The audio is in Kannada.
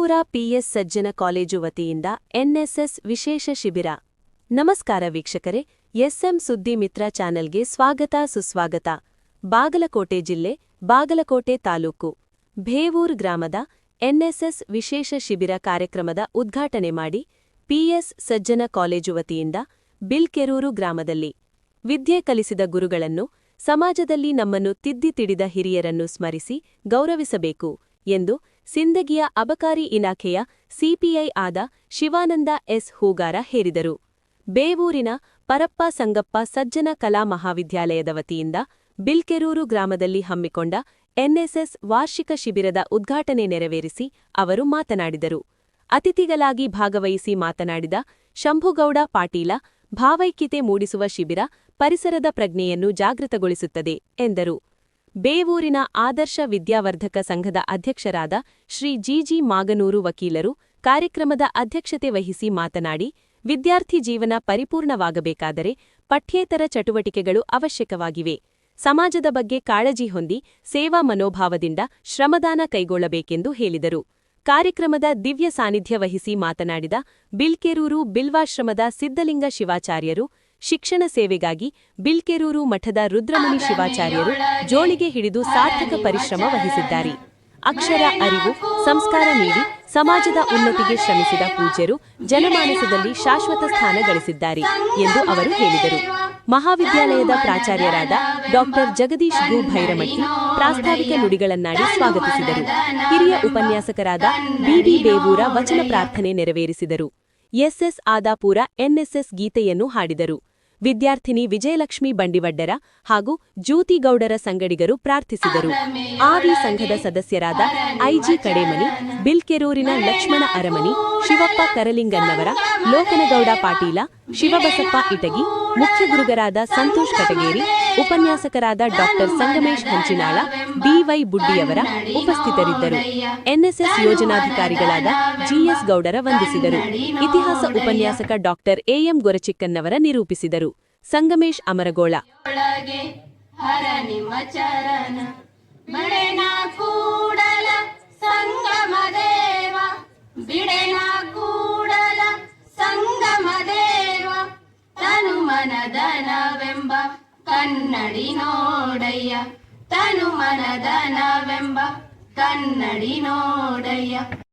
ಬೇವೂರ ಪಿಎಸ್ ಸಜ್ಜನ ಕಾಲೇಜು ವತಿಯಿಂದ ಎನ್ಎಸ್ಎಸ್ ವಿಶೇಷ ಶಿಬಿರ. ನಮಸ್ಕಾರ ವೀಕ್ಷಕರೇ, ಎಸ್ಎಂ ಸುದ್ದಿ ಮಿತ್ರ ಚಾನೆಲ್ಗೆ ಸ್ವಾಗತ ಸುಸ್ವಾಗತ. ಬಾಗಲಕೋಟೆ ಜಿಲ್ಲೆ, ಬಾಗಲಕೋಟೆ ತಾಲೂಕು, ಬೇವೂರ್ ಗ್ರಾಮದ ಎನ್ಎಸ್ಎಸ್ ವಿಶೇಷ ಶಿಬಿರ ಕಾರ್ಯಕ್ರಮದ ಉದ್ಘಾಟನೆ ಮಾಡಿ ಪಿಎಸ್ ಸಜ್ಜನ ಕಾಲೇಜು ವತಿಯಿಂದ ಬಿಲ್ಕೆರೂರು ಗ್ರಾಮದಲ್ಲಿ ವಿದ್ಯೆ ಕಲಿಸಿದ ಗುರುಗಳನ್ನು, ಸಮಾಜದಲ್ಲಿ ನಮ್ಮನ್ನು ತಿದ್ದಿ ತಿಳಿದ ಹಿರಿಯರನ್ನು ಸ್ಮರಿಸಿ ಗೌರವಿಸಬೇಕು ಎಂದು ಸಿಂದಗಿಯ ಅಬಕಾರಿ ಇಲಾಖೆಯ ಸಿಪಿಐ ಆದ ಶಿವಾನಂದ ಎಸ್ ಹೂಗಾರ ಹೇರಿದರು. ಬೇವೂರಿನ ಪರಪ್ಪ ಸಂಗಪ್ಪ ಸಜ್ಜನ ಕಲಾ ಮಹಾವಿದ್ಯಾಲಯದ ವತಿಯಿಂದ ಬಿಲ್ಕೆರೂರು ಗ್ರಾಮದಲ್ಲಿ ಹಮ್ಮಿಕೊಂಡ ಎನ್ಎಸ್ಎಸ್ ವಾರ್ಷಿಕ ಶಿಬಿರದ ಉದ್ಘಾಟನೆ ನೆರವೇರಿಸಿ ಅವರು ಮಾತನಾಡಿದರು. ಅತಿಥಿಗಳಾಗಿ ಭಾಗವಹಿಸಿ ಮಾತನಾಡಿದ ಶಂಭುಗೌಡ ಪಾಟೀಲ, ಭಾವೈಕ್ಯತೆ ಮೂಡಿಸುವ ಶಿಬಿರ ಪರಿಸರದ ಪ್ರಜ್ಞೆಯನ್ನು ಜಾಗೃತಗೊಳಿಸುತ್ತದೆ ಎಂದರು. ಬೇವೂರಿನ ಆದರ್ಶ ವಿದ್ಯಾವರ್ಧಕ ಸಂಘದ ಅಧ್ಯಕ್ಷರಾದ ಶ್ರೀ ಜಿಜಿ ಮಾಗನೂರು ವಕೀಲರು ಕಾರ್ಯಕ್ರಮದ ಅಧ್ಯಕ್ಷತೆ ವಹಿಸಿ ಮಾತನಾಡಿ, ವಿದ್ಯಾರ್ಥಿ ಜೀವನ ಪರಿಪೂರ್ಣವಾಗಬೇಕಾದರೆ ಪಠ್ಯೇತರ ಚಟುವಟಿಕೆಗಳು ಅವಶ್ಯಕವಾಗಿವೆ. ಸಮಾಜದ ಬಗ್ಗೆ ಕಾಳಜಿ ಹೊಂದಿ ಸೇವಾ ಮನೋಭಾವದಿಂದ ಶ್ರಮದಾನ ಕೈಗೊಳ್ಳಬೇಕೆಂದು ಹೇಳಿದರು. ಕಾರ್ಯಕ್ರಮದ ದಿವ್ಯ ಸಾನ್ನಿಧ್ಯ ವಹಿಸಿ ಮಾತನಾಡಿದ ಬಿಲ್ಕೆರೂರು ಬಿಲ್ವಾಶ್ರಮದ ಸಿದ್ಧಲಿಂಗ ಶಿವಾಚಾರ್ಯರು, ಶಿಕ್ಷಣ ಸೇವೆಗಾಗಿ ಬಿಲ್ಕೆರೂರು ಮಠದ ರುದ್ರಮುನಿ ಶಿವಾಚಾರ್ಯರು ಜೋಳಿಗೆ ಹಿಡಿದು ಸಾರ್ಥಕ ಪರಿಶ್ರಮ ವಹಿಸಿದ್ದಾರೆ. ಅಕ್ಷರ, ಅರಿವು, ಸಂಸ್ಕಾರ ನೀಡಿ ಸಮಾಜದ ಉನ್ನತಿಗೆ ಶ್ರಮಿಸಿದ ಪೂಜ್ಯರು ಜನಮಾನಸದಲ್ಲಿ ಶಾಶ್ವತ ಸ್ಥಾನ ಗಳಿಸಿದ್ದಾರೆ ಎಂದು ಅವರು ಹೇಳಿದರು. ಮಹಾವಿದ್ಯಾಲಯದ ಪ್ರಾಚಾರ್ಯರಾದ ಡಾ ಜಗದೀಶ್ ಗು ಭೈರಮಠಿ ಪ್ರಾಸ್ತಾವಿಕ ನುಡಿಗಳನ್ನಾಡಿ ಸ್ವಾಗತಿಸಿದರು. ಹಿರಿಯ ಉಪನ್ಯಾಸಕರಾದ ಬಿಬಿ ಬೇವೂರ ವಚನ ಪ್ರಾರ್ಥನೆ ನೆರವೇರಿಸಿದರು. ಎಸ್ಎಸ್ ಆದಾಪುರ ಎನ್ಎಸ್ಎಸ್ ಗೀತೆಯನ್ನು ಹಾಡಿದರು. ವಿದ್ಯಾರ್ಥಿನಿ ವಿಜಯಲಕ್ಷ್ಮಿ ಬಂಡಿವಡ್ಡರ ಹಾಗೂ ಜ್ಯೋತಿಗೌಡರ ಸಂಗಡಿಗರು ಪ್ರಾರ್ಥಿಸಿದರು. ಆವಿ ಸಂಘದ ಸದಸ್ಯರಾದ ಐಜಿ ಕಡೇಮನಿ, ಬಿಲ್ಕೆರೂರಿನ ಲಕ್ಷ್ಮಣ ಅರಮನಿ, ಶಿವಪ್ಪ ಕರಲಿಂಗನ್ನವರ, ಲೋಕನಗೌಡ ಪಾಟೀಲ, ಶಿವಬಸಪ್ಪ ಇಟಗಿ, ಮುಖ್ಯ ಗುರುಗರಾದ ಸಂತೋಷ್ ಕಟಗೇರಿ, ಉಪನ್ಯಾಸಕರಾದ ಡಾ ಸಂಗಮೇಶ್ ಹಂಚಿನಾಳ, ಡಿವೈ ಬುಡ್ಡಿಯವರ ಉಪಸ್ಥಿತರಿದ್ದರು. ಎನ್ಎಸ್ಎಸ್ ಯೋಜನಾಧಿಕಾರಿಗಳಾದ ಜಿಎಸ್ ಗೌಡರ ವಂದಿಸಿದರು. ಇತಿಹಾಸ ಉಪನ್ಯಾಸಕ ಡಾ ಎಎಂ ಗೊರಚಿಕ್ಕನ್ನವರ ನಿರೂಪಿಸಿದರು. ಸಂಗಮೇಶ್ ಅಮರಗೋಳ ಮನದನವೆಂಬ ಕನ್ನಡಿ ನೋಡಯ್ಯ, ತನು ಮನದನವೆಂಬ ಕನ್ನಡಿ ನೋಡಯ್ಯ.